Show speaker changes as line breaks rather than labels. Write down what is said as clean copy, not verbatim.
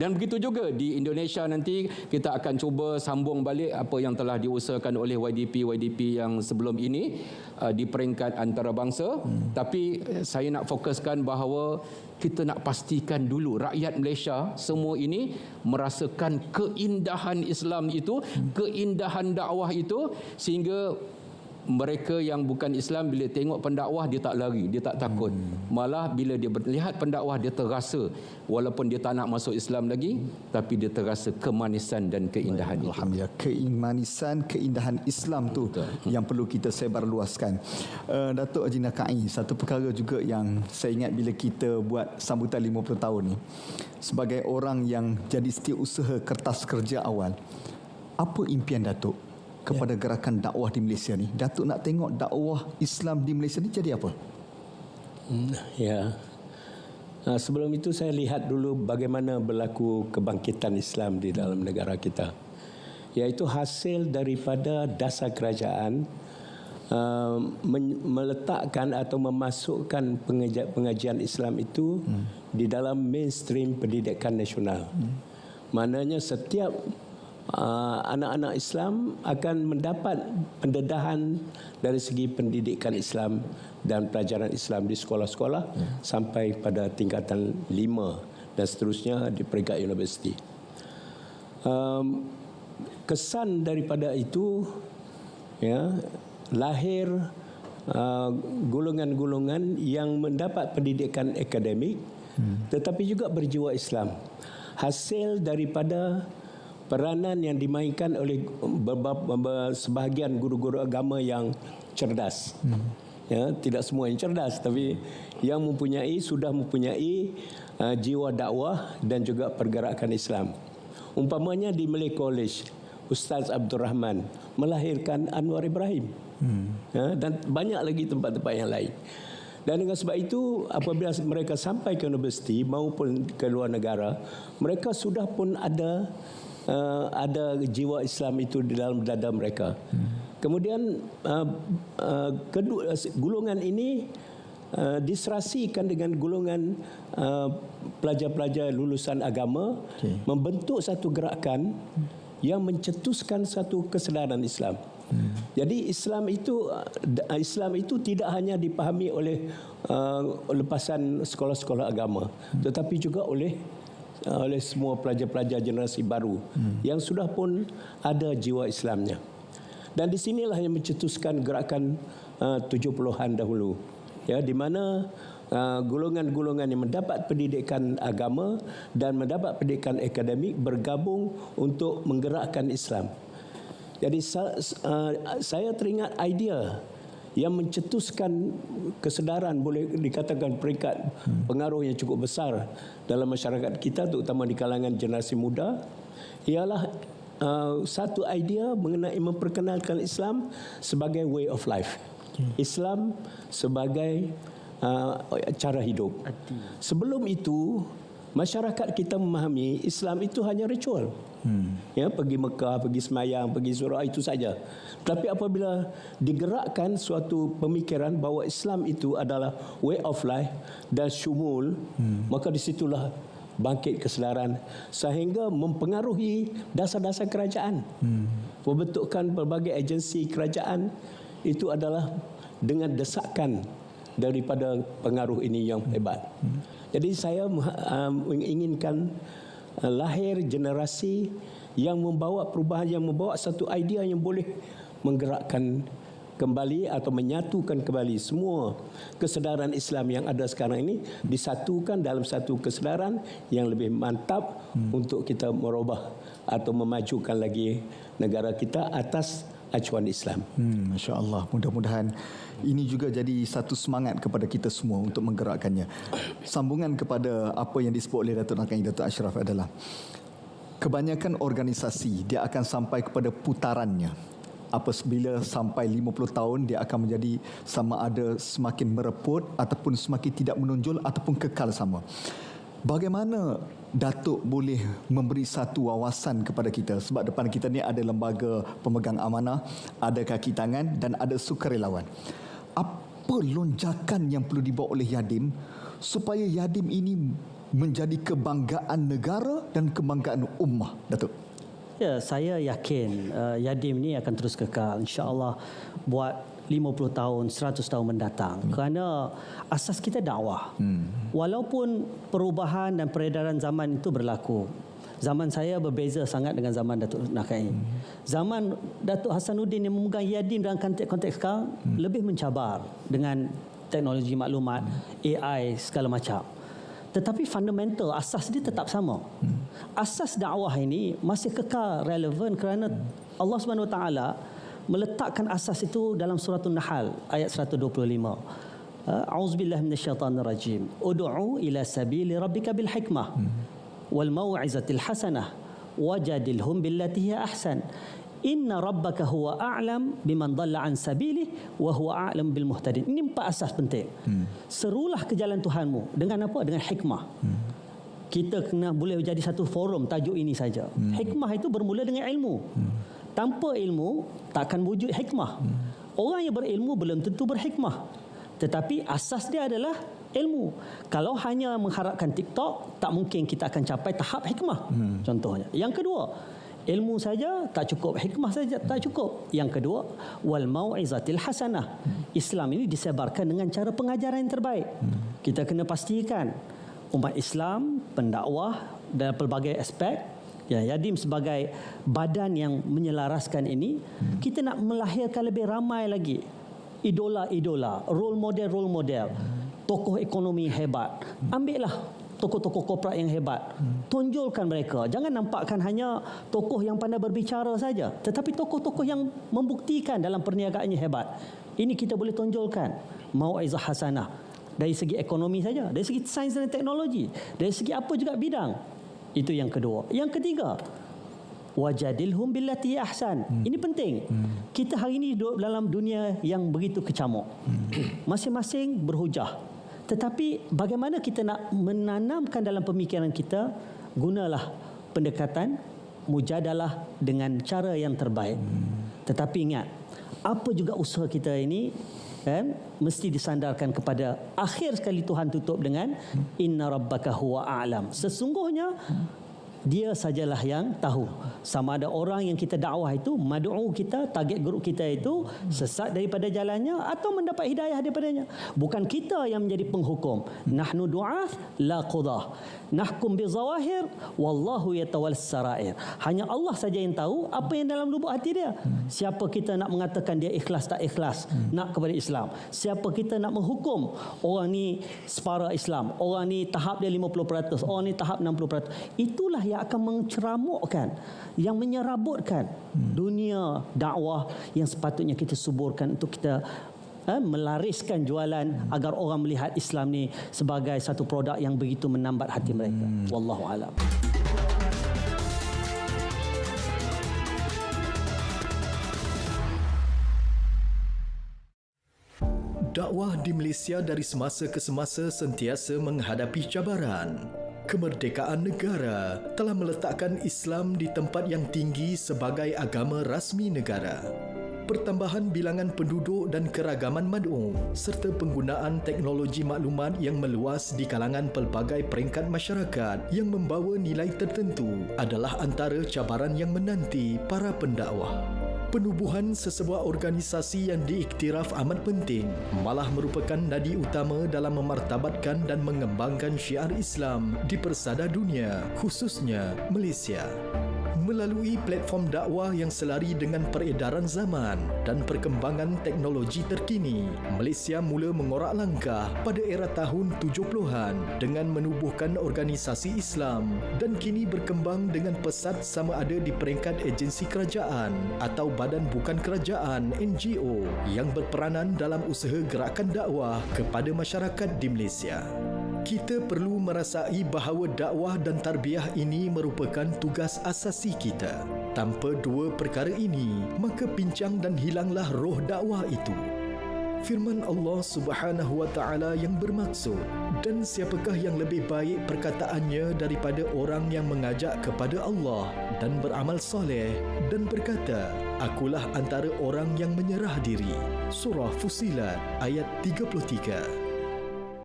Dan begitu juga di Indonesia nanti kita akan cuba sambung balik apa yang telah diusahakan oleh YDP yang sebelum ini di peringkat antarabangsa. Tapi saya nak fokuskan bahawa kita nak pastikan dulu rakyat Malaysia semua ini merasakan keindahan Islam itu, keindahan dakwah itu, sehingga mereka yang bukan Islam bila tengok pendakwah dia tak lari, dia tak takut. Malah bila dia melihat pendakwah dia terasa walaupun dia tak nak masuk Islam lagi, tapi dia terasa kemanisan dan keindahan itu.
Alhamdulillah, kemanisan, keindahan Islam tu yang perlu kita sebarluaskan. Datuk Haji Nakai, satu perkara juga yang saya ingat bila kita buat sambutan 50 tahun ni, sebagai orang yang jadi setiausaha kertas kerja awal, apa impian Datuk kepada gerakan dakwah di Malaysia ni? Datuk nak tengok dakwah Islam di Malaysia ni jadi apa?
Sebelum itu saya lihat dulu bagaimana berlaku kebangkitan Islam di dalam negara kita, iaitu hasil daripada dasar kerajaan meletakkan atau memasukkan pengajian Islam itu di dalam mainstream pendidikan nasional. Maknanya setiap anak-anak Islam akan mendapat pendedahan dari segi pendidikan Islam dan pelajaran Islam di sekolah-sekolah sampai pada tingkatan 5 dan seterusnya di peringkat universiti. Kesan daripada itu lahir golongan-golongan yang mendapat pendidikan akademik tetapi juga berjiwa Islam. Hasil daripada peranan yang dimainkan oleh sebahagian guru-guru agama yang cerdas. Tidak semua yang cerdas, tapi yang sudah mempunyai jiwa dakwah dan juga pergerakan Islam. Umpamanya di Malay College, Ustaz Abdul Rahman melahirkan Anwar Ibrahim. Dan banyak lagi tempat-tempat yang lain. Dan dengan sebab itu apabila mereka sampai ke universiti maupun ke luar negara, mereka sudah pun ada jiwa Islam itu di dalam dada mereka. Kemudian golongan ini diserasikan dengan golongan pelajar-pelajar lulusan agama, membentuk satu gerakan yang mencetuskan satu kesedaran Islam. Jadi Islam itu tidak hanya dipahami oleh lepasan sekolah-sekolah agama, tetapi juga oleh semua pelajar-pelajar generasi baru yang sudah pun ada jiwa Islamnya. Dan di sinilah yang mencetuskan gerakan 70-an dahulu, di mana golongan-golongan yang mendapat pendidikan agama dan mendapat pendidikan akademik bergabung untuk menggerakkan Islam. Jadi saya teringat idea yang mencetuskan kesedaran, boleh dikatakan peringkat pengaruh yang cukup besar dalam masyarakat kita, terutama di kalangan generasi muda, ialah satu idea mengenai memperkenalkan Islam sebagai way of life. Islam sebagai cara hidup. Sebelum itu masyarakat kita memahami Islam itu hanya ritual. Pergi Mekah, pergi semayang, pergi surau, itu saja. Tapi apabila digerakkan suatu pemikiran bahawa Islam itu adalah way of life dan syumul, maka disitulah bangkit kesedaran sehingga mempengaruhi dasar-dasar kerajaan. Pembentukan berbagai agensi kerajaan itu adalah dengan desakan daripada pengaruh ini yang hebat. Jadi saya menginginkan lahir generasi yang membawa perubahan, yang membawa satu idea yang boleh menggerakkan kembali atau menyatukan kembali semua kesedaran Islam yang ada sekarang ini, disatukan dalam satu kesedaran yang lebih mantap untuk kita merubah atau memajukan lagi negara kita atas acuan Islam.
Masya Allah, mudah-mudahan ini juga jadi satu semangat kepada kita semua untuk menggerakkannya. Sambungan kepada apa yang disebut oleh Datuk Nakai, Datuk Ashraf, adalah kebanyakan organisasi dia akan sampai kepada putarannya. Apabila sampai 50 tahun dia akan menjadi sama ada semakin mereput ataupun semakin tidak menonjol ataupun kekal sama. Bagaimana Datuk boleh memberi satu wawasan kepada kita, sebab depan kita ni ada lembaga pemegang amanah, ada kaki tangan dan ada sukarelawan. Apa lonjakan yang perlu dibawa oleh Yadim supaya Yadim ini menjadi kebanggaan negara dan kebanggaan ummah, Datuk?
Ya, saya yakin Yadim ni akan terus kekal, insya-Allah, buat 50 tahun, 100 tahun mendatang. Kerana asas kita dakwah. Walaupun perubahan dan peredaran zaman itu berlaku. Zaman saya berbeza sangat dengan zaman Datuk Nakai. Zaman Datuk Hasanuddin yang memegang Yadim dalam konteks sekarang lebih mencabar dengan teknologi maklumat, AI, segala macam. Tetapi fundamental, asas dia tetap sama. Asas dakwah ini masih kekal relevan kerana Allah Subhanahu Wa Taala meletakkan asas itu dalam surah An-Nahl ayat 125. A'udzubillahi minasyaitonirrajim. Ud'u ila sabili rabbika bil hikmah wal mau'izatil hasanah wajadilhum billati hiya ahsan. Inna rabbaka huwa a'lam biman dhalla an sabilihi wa huwa a'lam bil muhtadin. Ini 4 asas penting. Serulah ke jalan Tuhanmu dengan apa? Dengan hikmah. Kita kena boleh jadi satu forum tajuk ini saja. Hikmah itu bermula dengan ilmu. Tanpa ilmu takkan wujud hikmah. Orang yang berilmu belum tentu berhikmah. Tetapi asas dia adalah ilmu. Kalau hanya mengharapkan TikTok, tak mungkin kita akan capai tahap hikmah. Contohnya. Yang kedua, ilmu saja tak cukup, hikmah saja tak cukup. Yang kedua, wal mau'izatil hasanah. Islam ini disebarkan dengan cara pengajaran yang terbaik. Kita kena pastikan umat Islam, pendakwah dalam pelbagai aspek, ya, Yadim sebagai badan yang menyelaraskan ini, kita nak melahirkan lebih ramai lagi idola-idola, role model, tokoh ekonomi hebat. Ambillah tokoh-tokoh korporat yang hebat, tonjolkan mereka. Jangan nampakkan hanya tokoh yang pandai berbicara saja, tetapi tokoh-tokoh yang membuktikan dalam perniagaannya hebat. Ini kita boleh tonjolkan. Mau'izah hasanah dari segi ekonomi saja, dari segi sains dan teknologi, dari segi apa juga bidang. Itu yang kedua. Yang ketiga, wajadilhum billati ahsan. Ini penting. Kita hari ini duduk dalam dunia yang begitu kecamuk. Masing-masing berhujah. Tetapi bagaimana kita nak menanamkan dalam pemikiran kita, gunalah pendekatan mujadalah dengan cara yang terbaik. Tetapi ingat, apa juga usaha kita ini mesti disandarkan kepada akhir sekali Tuhan tutup dengan inna rabbaka huwa a'lam. Sesungguhnya dia sajalah yang tahu. Sama ada orang yang kita dakwah itu, mad'u kita, target grup kita itu sesat daripada jalannya atau mendapat hidayah daripadanya. Bukan kita yang menjadi penghukum. Nahnu du'ath la qudah. Nahkum bi zawahir wallahu yatawallas sarair. Hanya Allah saja yang tahu apa yang dalam lubuk hati dia. Siapa kita nak mengatakan dia ikhlas tak ikhlas nak kepada Islam? Siapa kita nak menghukum orang ni separa Islam, orang ni tahap dia 50%, orang ni tahap 60%. Itulah yang akan menceramukkan, yang menyerabutkan dunia dakwah yang sepatutnya kita suburkan untuk kita melariskan jualan agar orang melihat Islam ni sebagai satu produk yang begitu menambat hati mereka. Wallahu a'lam.
Dakwah di Malaysia dari semasa ke semasa sentiasa menghadapi cabaran. Kemerdekaan negara telah meletakkan Islam di tempat yang tinggi sebagai agama rasmi negara. Pertambahan bilangan penduduk dan keragaman mad'u serta penggunaan teknologi maklumat yang meluas di kalangan pelbagai peringkat masyarakat yang membawa nilai tertentu adalah antara cabaran yang menanti para pendakwah. Penubuhan sesebuah organisasi yang diiktiraf amat penting malah merupakan nadi utama dalam memartabatkan dan mengembangkan syiar Islam di persada dunia, khususnya Malaysia. Melalui platform dakwah yang selari dengan peredaran zaman dan perkembangan teknologi terkini, Malaysia mula mengorak langkah pada era tahun 70-an dengan menubuhkan organisasi Islam dan kini berkembang dengan pesat sama ada di peringkat agensi kerajaan atau badan bukan kerajaan NGO yang berperanan dalam usaha gerakan dakwah kepada masyarakat di Malaysia. Kita perlu merasai bahawa dakwah dan tarbiyah ini merupakan tugas asasi kita. Tanpa dua perkara ini, maka pincang dan hilanglah roh dakwah itu. Firman Allah Subhanahu wa taala yang bermaksud, dan siapakah yang lebih baik perkataannya daripada orang yang mengajak kepada Allah dan beramal soleh dan berkata, akulah antara orang yang menyerah diri. Surah Fussilat ayat 33.